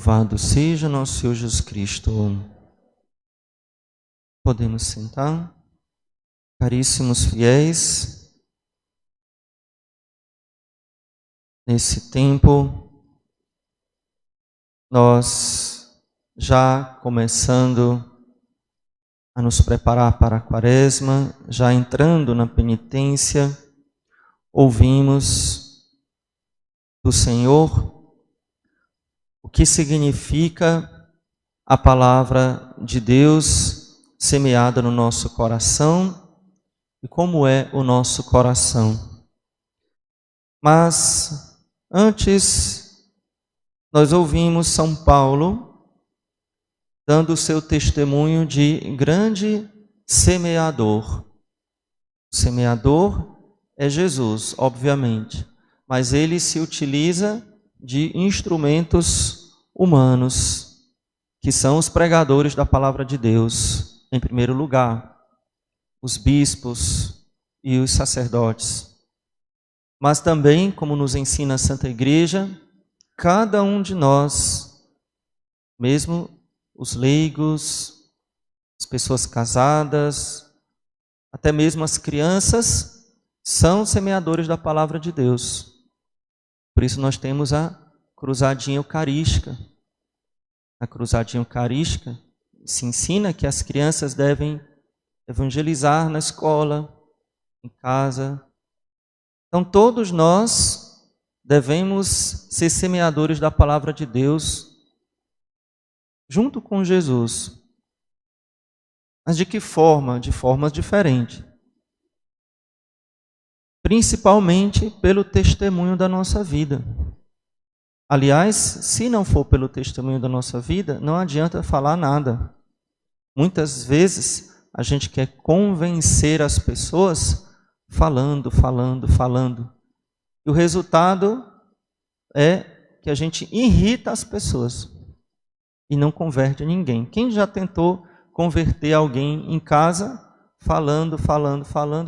Louvado seja nosso Senhor Jesus Cristo. Podemos sentar. Caríssimos fiéis, nesse tempo, nós já começando a nos preparar para a Quaresma, já entrando na penitência, ouvimos do Senhor o que significa a palavra de Deus semeada no nosso coração e como é o nosso coração. Mas antes nós ouvimos São Paulo dando o seu testemunho de grande semeador. O semeador é Jesus, obviamente, mas ele se utiliza de instrumentos humanos, que são os pregadores da palavra de Deus, em primeiro lugar, os bispos e os sacerdotes. Mas também, como nos ensina a Santa Igreja, cada um de nós, mesmo os leigos, as pessoas casadas, até mesmo as crianças, são semeadores da palavra de Deus. Por isso nós temos a cruzadinha eucarística. Na cruzadinha eucarística se ensina que as crianças devem evangelizar na escola, em casa. Então todos nós devemos ser semeadores da palavra de Deus, junto com Jesus. Mas de que forma? De formas diferentes. Principalmente pelo testemunho da nossa vida. Aliás, se não for pelo testemunho da nossa vida, não adianta falar nada. Muitas vezes a gente quer convencer as pessoas falando. E o resultado é que a gente irrita as pessoas e não converte ninguém. Quem já tentou converter alguém em casa falando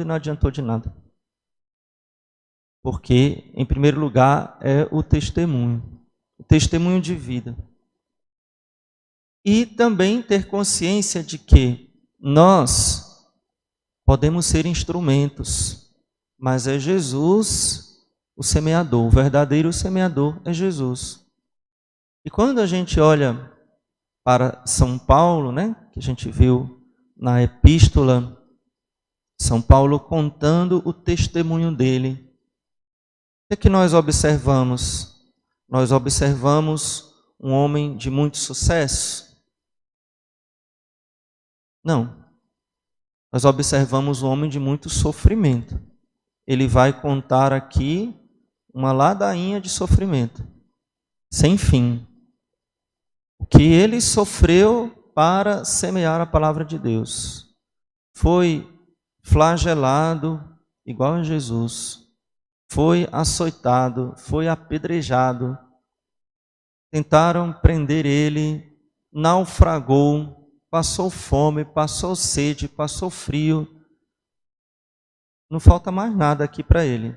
e não adiantou de nada? Porque, em primeiro lugar, é o testemunho de vida. E também ter consciência de que nós podemos ser instrumentos, mas é Jesus o semeador, o verdadeiro semeador é Jesus. E quando a gente olha para São Paulo, que a gente viu na epístola, São Paulo contando o testemunho dele, o que nós observamos? Nós observamos um homem de muito sucesso? Não. Nós observamos um homem de muito sofrimento. Ele vai contar aqui uma ladainha de sofrimento, sem fim. O que ele sofreu para semear a palavra de Deus. Foi flagelado igual a Jesus. Foi açoitado, foi apedrejado, tentaram prender ele, naufragou, passou fome, passou sede, passou frio. Não falta mais nada aqui para ele.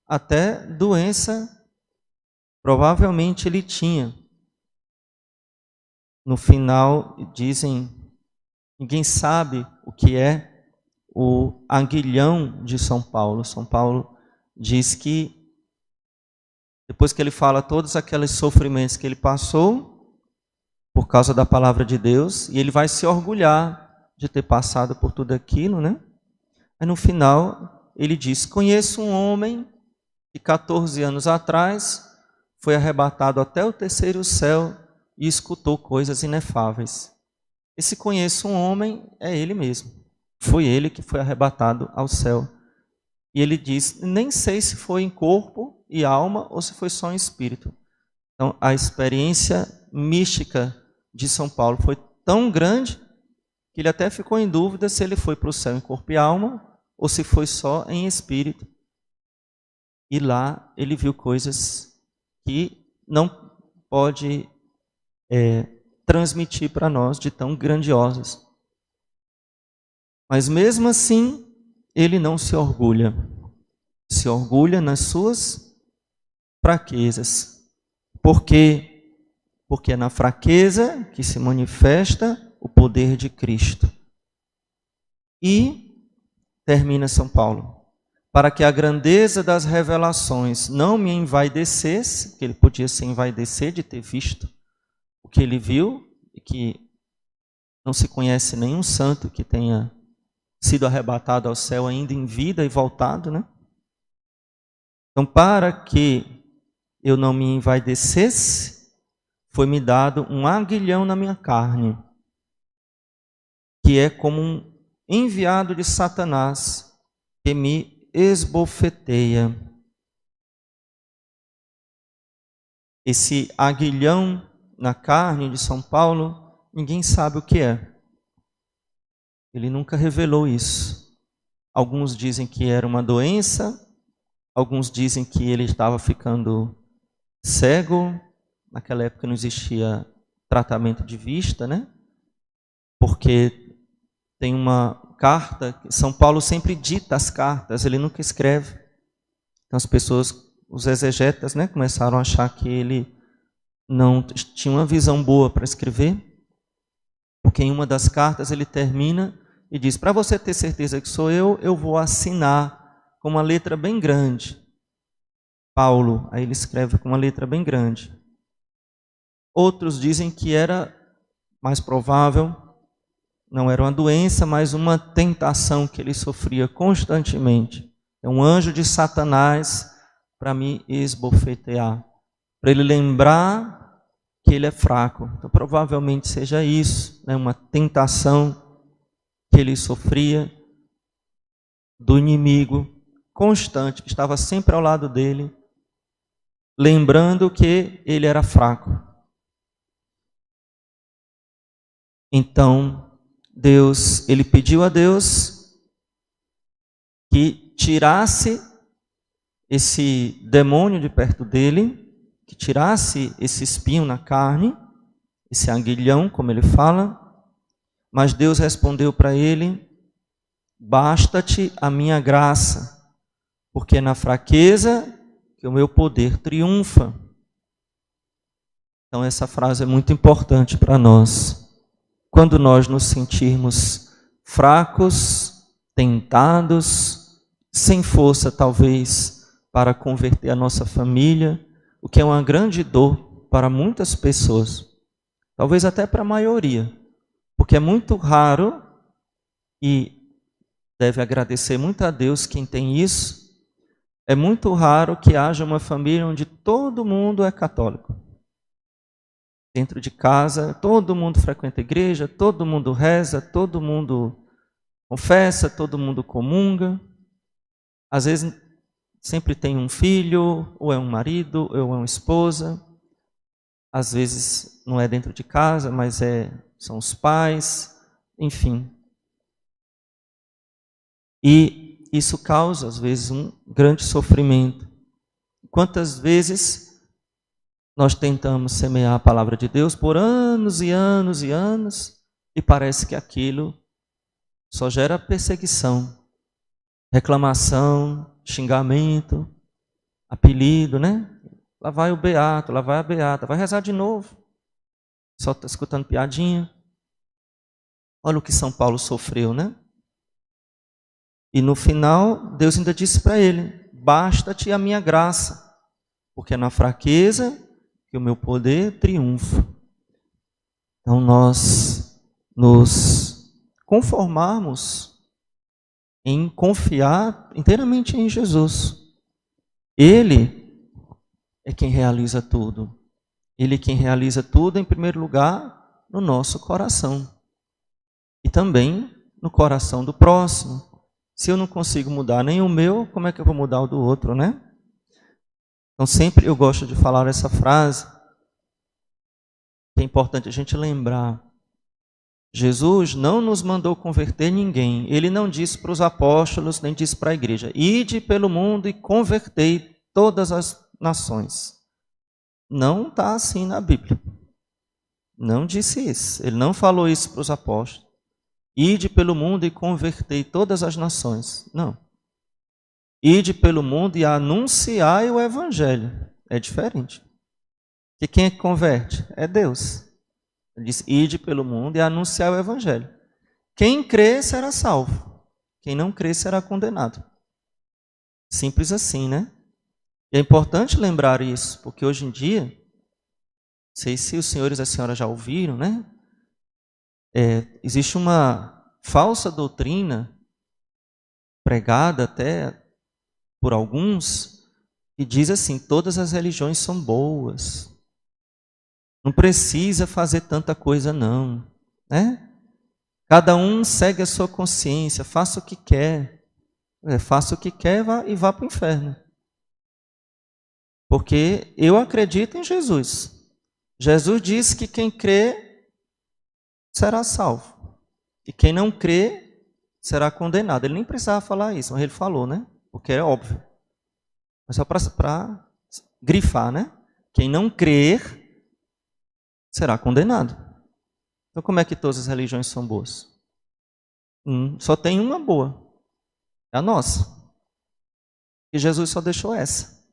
Até doença, provavelmente ele tinha. No final, dizem, ninguém sabe o que é o aguilhão de São Paulo. São Paulo diz que, depois que ele fala todos aqueles sofrimentos que ele passou, por causa da palavra de Deus, e ele vai se orgulhar de ter passado por tudo aquilo, Aí no final, ele diz, conheço um homem que 14 anos atrás foi arrebatado até o terceiro céu e escutou coisas inefáveis. Esse conheço um homem é ele mesmo. Foi ele que foi arrebatado ao céu. E ele diz, nem sei se foi em corpo e alma ou se foi só em espírito. Então, a experiência mística de São Paulo foi tão grande que ele até ficou em dúvida se ele foi para o céu em corpo e alma ou se foi só em espírito. E lá ele viu coisas que não pode transmitir para nós de tão grandiosas. Mas mesmo assim, ele não se orgulha. Se orgulha nas suas fraquezas. Porque porque é na fraqueza que se manifesta o poder de Cristo. E termina São Paulo: para que a grandeza das revelações não me envaidecesse, porque ele podia se envaidecer de ter visto o que ele viu, e que não se conhece nenhum santo que tenha sido arrebatado ao céu ainda em vida e voltado, né? Então, para que eu não me envaidecesse, foi-me dado um aguilhão na minha carne, que é como um enviado de Satanás, que me esbofeteia. Esse aguilhão na carne de São Paulo, ninguém sabe o que é. Ele nunca revelou isso. Alguns dizem que era uma doença, alguns dizem que ele estava ficando cego. Naquela época não existia tratamento de vista, né? Porque tem uma carta, São Paulo sempre dita as cartas, ele nunca escreve. Então as pessoas, os exegetas, né, começaram a achar que ele não tinha uma visão boa para escrever, porque em uma das cartas ele termina e diz: para você ter certeza que sou eu vou assinar com uma letra bem grande. Paulo, aí ele escreve com uma letra bem grande. Outros dizem que era mais provável, não era uma doença, mas uma tentação que ele sofria constantemente. É um anjo de Satanás para me esbofetear, para ele lembrar que ele é fraco. Então, provavelmente seja isso, né? Uma tentação que ele sofria do inimigo constante, que estava sempre ao lado dele, lembrando que ele era fraco. Então, ele pediu a Deus que tirasse esse demônio de perto dele, que tirasse esse espinho na carne, esse aguilhão, como ele fala. Mas Deus respondeu para ele: basta-te a minha graça, porque é na fraqueza que o meu poder triunfa. Então essa frase é muito importante para nós. Quando nós nos sentirmos fracos, tentados, sem força talvez para converter a nossa família, o que é uma grande dor para muitas pessoas, talvez até para a maioria, porque é muito raro, e deve agradecer muito a Deus quem tem isso, é muito raro que haja uma família onde todo mundo é católico. Dentro de casa, todo mundo frequenta a igreja, todo mundo reza, todo mundo confessa, todo mundo comunga. Às vezes sempre tem um filho, ou é um marido, ou é uma esposa. Às vezes não é dentro de casa, mas são os pais, enfim. E isso causa, às vezes, um grande sofrimento. Quantas vezes nós tentamos semear a palavra de Deus por anos e anos e anos, e parece que aquilo só gera perseguição, reclamação, xingamento, apelido, né? Lá vai o beato, lá vai a beata, vai rezar de novo. Só está escutando piadinha. Olha o que São Paulo sofreu, né? E no final, Deus ainda disse para ele: basta-te a minha graça, porque é na fraqueza que o meu poder triunfa. Então nós nos conformarmos em confiar inteiramente em Jesus. Ele é quem realiza tudo. Ele é quem realiza tudo, em primeiro lugar, no nosso coração. E também no coração do próximo. Se eu não consigo mudar nem o meu, como é que eu vou mudar o do outro, né? Então sempre eu gosto de falar essa frase, que é importante a gente lembrar. Jesus não nos mandou converter ninguém. Ele não disse para os apóstolos, nem disse para a igreja: ide pelo mundo e convertei todas as nações. Não está assim na Bíblia. Não disse isso. Ele não falou isso para os apóstolos. Ide pelo mundo e convertei todas as nações. Não. Ide pelo mundo e anunciai o evangelho. É diferente. Que quem é que converte? É Deus. Ele diz, ide pelo mundo e anunciar o evangelho. Quem crê será salvo. Quem não crê será condenado. Simples assim, né? E é importante lembrar isso, porque hoje em dia, não sei se os senhores e a senhora já ouviram, né? Existe uma falsa doutrina pregada até por alguns que diz assim, todas as religiões são boas. Não precisa fazer tanta coisa não, né? Cada um segue a sua consciência, faça o que quer. Faça o que quer e vá para o inferno. Porque eu acredito em Jesus. Jesus disse que quem crê será salvo. E quem não crê será condenado. Ele nem precisava falar isso, mas ele falou, né? Porque é óbvio. Mas só para grifar, né? Quem não crer será condenado. Então como é que todas as religiões são boas? Só tem uma boa. É a nossa. E Jesus só deixou essa.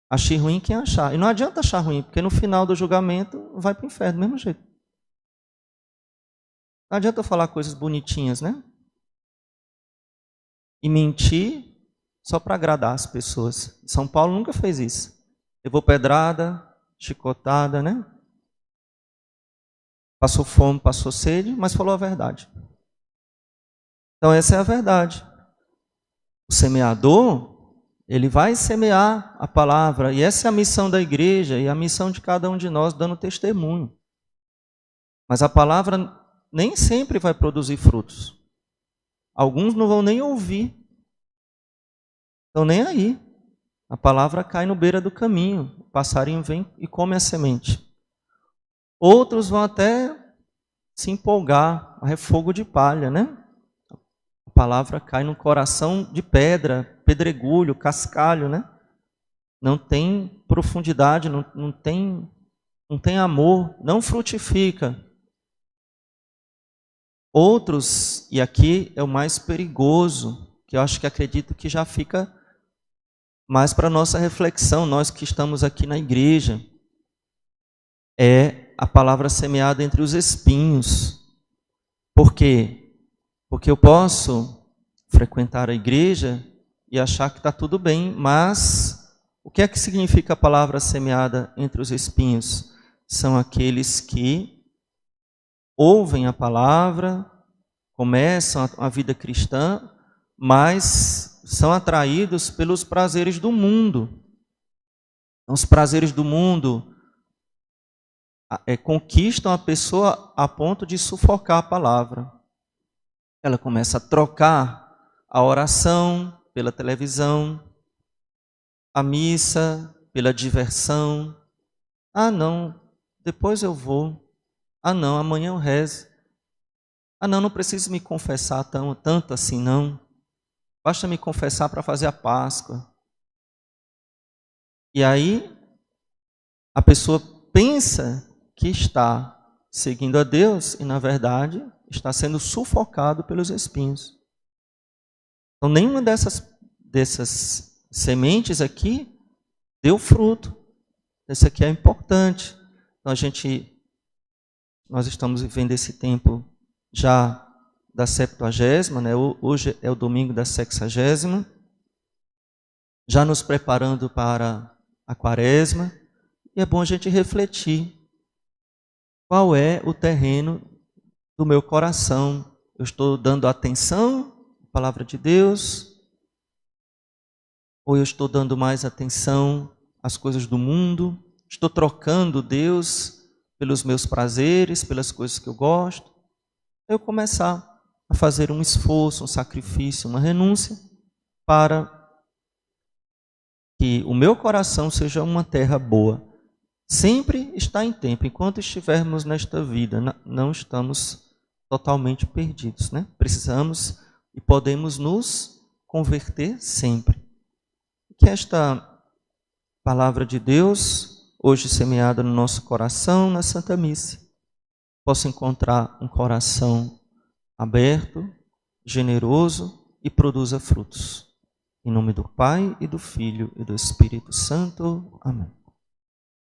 Achei ruim quem achar. E não adianta achar ruim, porque no final do julgamento vai para o inferno do mesmo jeito. Não adianta eu falar coisas bonitinhas, né? E mentir só para agradar as pessoas. São Paulo nunca fez isso. Levou pedrada, chicotada, né? Passou fome, passou sede, mas falou a verdade. Então essa é a verdade. O semeador, ele vai semear a palavra. E essa é a missão da igreja e a missão de cada um de nós dando testemunho. Mas a palavra nem sempre vai produzir frutos. Alguns não vão nem ouvir. Estão nem aí. A palavra cai no beira do caminho. O passarinho vem e come a semente. Outros vão até se empolgar. É fogo de palha, né? A palavra cai no coração de pedra, pedregulho, cascalho, né? Não tem profundidade, não tem amor, não frutifica. Outros, e aqui é o mais perigoso, que eu acho que acredito que já fica mais para nossa reflexão, nós que estamos aqui na igreja, é a palavra semeada entre os espinhos. Por quê? Porque eu posso frequentar a igreja e achar que está tudo bem, mas o que é que significa a palavra semeada entre os espinhos? São aqueles que ouvem a palavra, começam a vida cristã, mas são atraídos pelos prazeres do mundo. Os prazeres do mundo conquistam a pessoa a ponto de sufocar a palavra. Ela começa a trocar a oração pela televisão, a missa pela diversão. Ah, não, depois eu vou. Ah, não, amanhã eu rezo. Ah, não preciso me confessar tanto assim, não. Basta me confessar para fazer a Páscoa. E aí, a pessoa pensa que está seguindo a Deus e, na verdade, está sendo sufocado pelos espinhos. Então, nenhuma dessas sementes aqui deu fruto. Esse aqui é importante. Então, nós estamos vivendo esse tempo já da 70ª, né? Hoje é o domingo da 60ª, já nos preparando para a quaresma, e é bom a gente refletir qual é o terreno do meu coração. Eu estou dando atenção à palavra de Deus, ou eu estou dando mais atenção às coisas do mundo? Estou trocando Deus pelos meus prazeres, pelas coisas que eu gosto? Eu começar a fazer um esforço, um sacrifício, uma renúncia para que o meu coração seja uma terra boa. Sempre está em tempo. Enquanto estivermos nesta vida, não estamos totalmente perdidos, né? Precisamos e podemos nos converter sempre. Que esta palavra de Deus, hoje semeada no nosso coração, na Santa Missa, possa encontrar um coração aberto, generoso e produza frutos. Em nome do Pai, e do Filho, e do Espírito Santo. Amém.